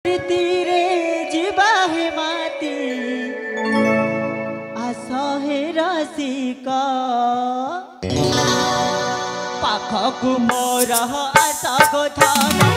तीरे जीवा हे माती आसहे रसिका पाखकु मोर आशा गोधाना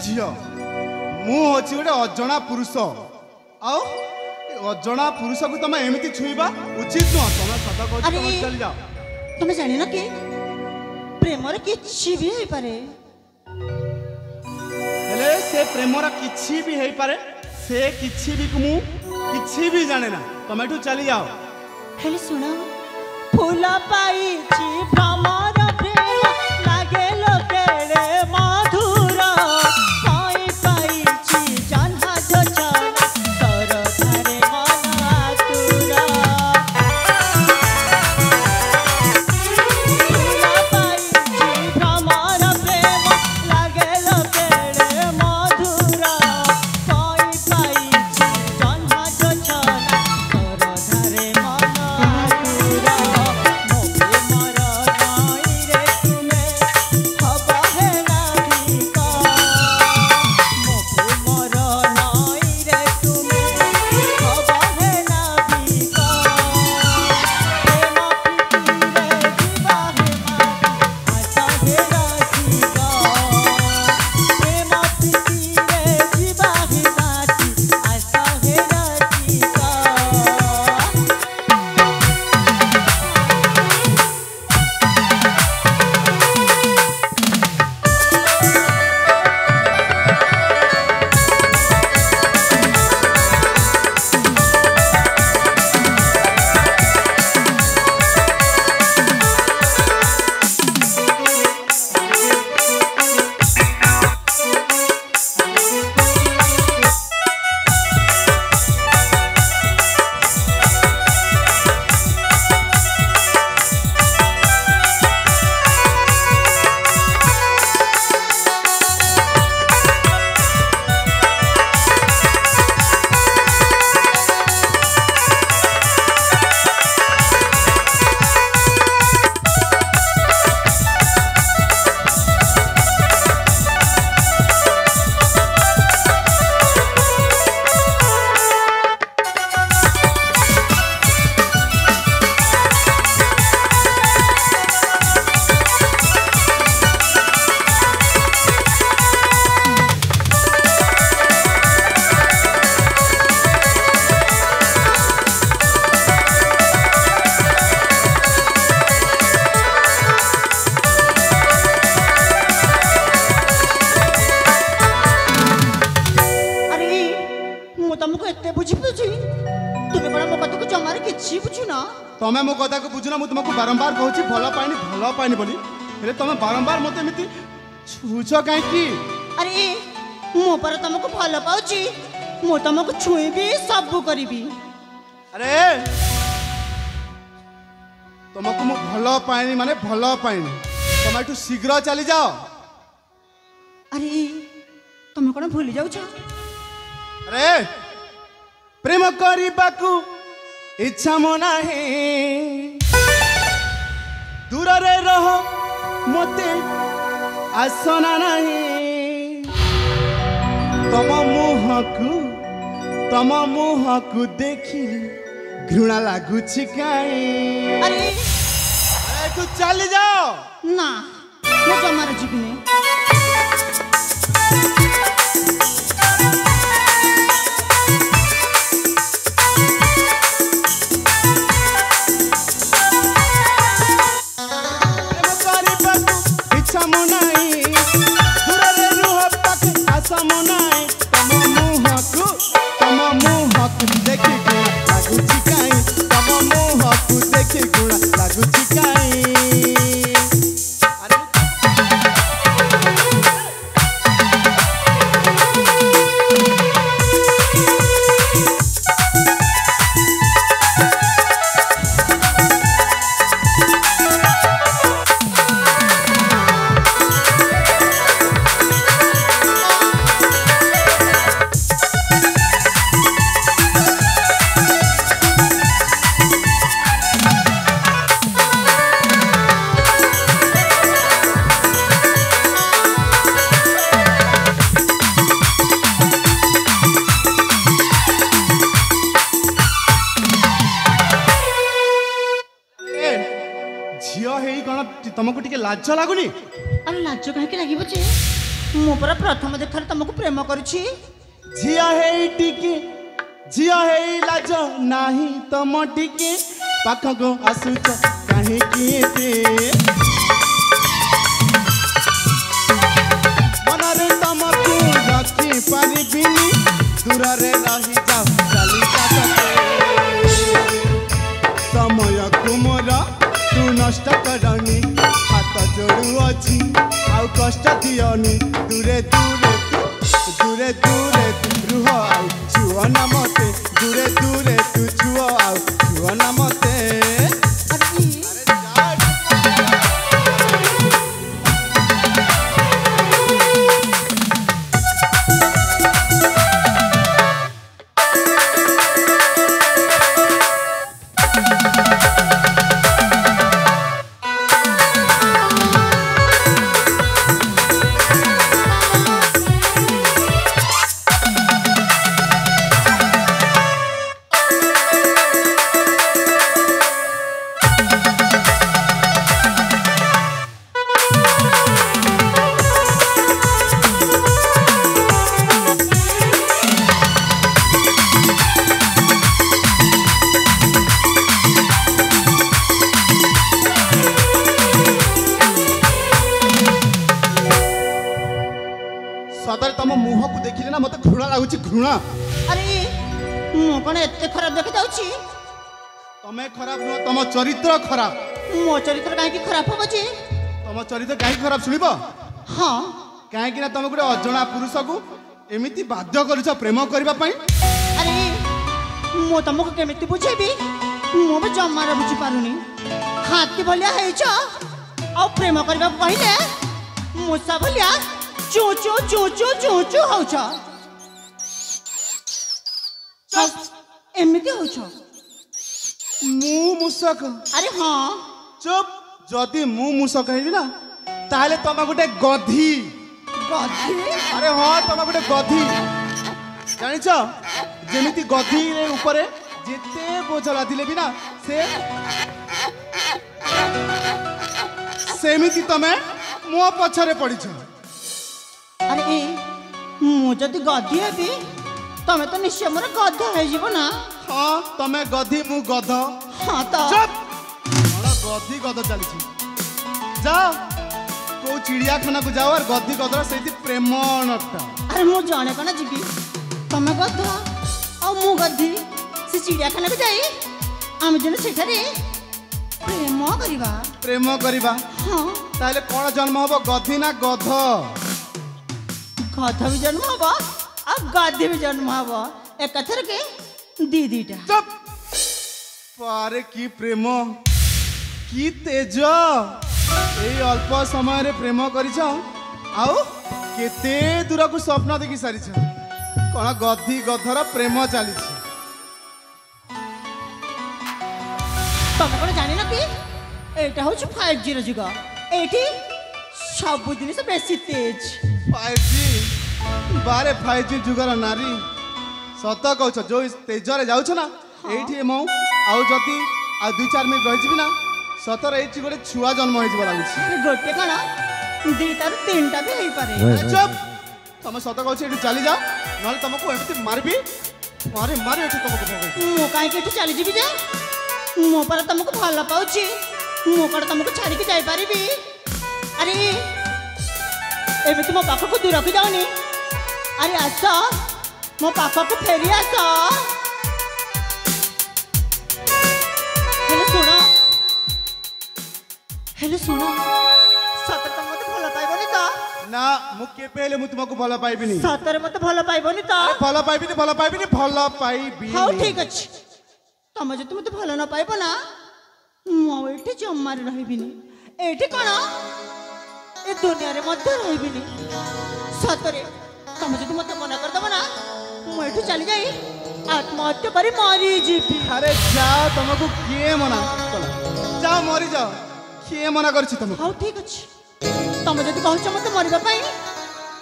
झील मुझे गोटे अजणा पुरुष अजणा पुरुष को तुम एमती छुईबा उचित नुह तुम सदा कह चली जाओ तुम जान कि प्रेमर किछि भी हो पारे से प्रेमर किछि भी हो पारे से किछि भी मु किछि भी जाने ना तुम एठू चली जाओ हेले सुना फूल पाई छी भ्रमर प्रेम लागे लोके रे मधुर पाई पाई छी जन्हा जो चल तर धारे मन आतुर फूल पाई छी भ्रमर प्रेम लागे लोके रे मधुर पाई पाई छी जन्हा जो चल तर धारे मन आतुर तमें मो कथा को बुझुना मुझे तुमको बारंबार कहूँ भल पाइनी बोली तुम बारंबार मत एमती छुच कहीं अरे मो पर तुमको भल पाऊँ, मु तुमको छुईबी सब करी। अरे तुमको मु भल पाइनी माने भल पाइनी तुम एठू शीघ्र चली जाओ। अरे तुम कौन भूली जाऊछ? अरे प्रेम करबाकू इच्छा मो नाही दूर रे रह मते आसना नहीं तम मुह को देखी घृणा लगुची काई। अरे तू चली जाओ ना मो जमार जीवनी। तुमको टिके लाज लगुनी? अरे लाज कहीं लगे जे मु पर प्रथम देखार तुमको प्रेम करुछि। झिया हे टिके झिया हे लाज नाही तम टिके पाख को आसुच काहे किएते मनरे तुमको रखी पारिबिनी दूर रे रही जाओ चली जाते समय कुमरा तू नष्ट करनी हाथ जोड़ू अच्छी आउ कष्ट दियनी दूरे दूरे दूरे दूरे रुह आउ छुआ ना मते दूरे दूरे तू छुआ आउ छुआ ना मते। सदर तुम मुह को देखिले ना मते घृणा लागुची घृणा। अरे मु कोन एते खराब देख जाउची? तमे खराब न तम चरित्र खराब। मो चरित्र काहे की खराब हो जे? तम चरित्र काहे खराब सुनिबो? हां काहे कि ना तुम गुटे अजणा पुरुष को एमिति बाध्य करिछ प्रेम करबा पई। अरे मो तुमको केमिति बुझेबी? मो बे जमार बुझी पारुनी। हाथी भलिया हेछ आ प्रेम करबा पहिले मुसा भलिया चू चू चू चू चू चू होछ। एमिति होछ मु मुसक? अरे हाँ चुप जदि मु मुसक कहबी ना ताले तुम गुटे गधी। गधी? अरे हाँ तुम गुटे गधी जानिछ जेमिति गधी रे ऊपर जेते बोझ लादिले भी ना सेमिति तमे मो पछरे पड़ीछ। अरे मु जदि गधी हेबी तमे तो निश्चय मोर गध हे जीव ना। हाँ तमे गधी मु गध। हाँ तो चुप गधी गध चली जाओ को चिड़ियाखाना को जाओ और गधी गधर से प्रेम नटा। अरे मु जाने कना जीवी तमे गध आ मु गधी से चिड़ियाखाना को जाई आम जने सेठारे प्रेम करिबा। प्रेम करिबा? हाँ ताले कोन जन्म हबो गधी ना गध? गध भी जन्म हबो आ गधी भी जन्म हबो एकथर के दीदीटा। चुप पारे की प्रेम কি তেজ এই অল্প সময় প্রেম করিছ আউ কেতে দূরকু স্বপ্ন দেখি সারিছ কোন গধি গধর প্রেম চালিছে তুমি কোন জানি না কি এটা হচ্ছে 5G র যুগ এইটি সব জিনিস বেশি তেজ 5G বারে 5G যুগর নারী সত কହୁଛ जो তেজরে যাଉଛ না এইটি মো আউ যদি আর 2-4 মিনিট রহিଯିବି না সতর এইটি গোটে ছুয়া জন্ম হয়ে ଯିବ লাগুଛି গোটে কোন দুইটার তিনটা भी হই পারে চুপ তুমি সত কହୁଛ এটি চালি যাও নহলে তোমাকে এমতি মারবি মারে মারে এটি তোমাকে পকাই মো কাই কেটু চলি ଯିବି যে মো পর তোমাকে ভালো পাউছি মো কড় তোমাকে ছাড়ি কি যাই পারিবি আরে এমতি মো পাখକୁ দূরକୁ যাওনি আরে আস মো পাখକୁ ফেরি আস হেলে শুনো সতরে তো মতে ভালো পাইবনি তো না মু কেবে হেলে মু তোমাকে ভালো পাইবিনি সতরে মতে ভালো পাইবনি তো ভালো পাইবিনি ভালো পাইবিনি ভালো পাইবি হও ঠিক আছে তুমি যদি মতে ভালো না পাইব না মু এটি জম্মারে রহিবিনি এটি কোন এ দুনিয়ারে মধ্যে রহিবিনি সতরে তুমি যদি মতে মনা করে দেব না মু এটি চলি যাই আত্মহত্যা করে মরি যাবি আরে যাও তোমাকে কে মনা কলা যাও মরি যাও কে মনা করছি তোমাকে হও ঠিক আছে তুমি যদি কହୁଛ মতে মরিবা পাই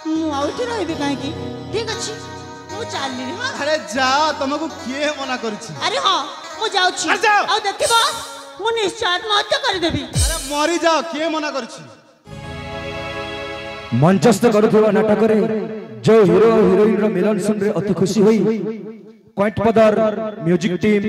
মু আউটি রহিবি কাহিকি ঠিক আছে মু চালি হ্যাঁ আরে যাও তোমাকে কে মনা করছি আরে হ্যাঁ মু যাଉଛି আরে যাও। ଆଉ ଦେଖିବ ମୁଁ ନିଶ୍ଚୟ ଆତ୍ମହତ୍ୟା କରିଦେବି আরে মরি যাও কে মনা করছি मंचस्थ करुवा नाटक जो हिरो हिरोइन मिलन सुन रे अति खुशी हुई क्वाइट पदर म्यूजिक टीम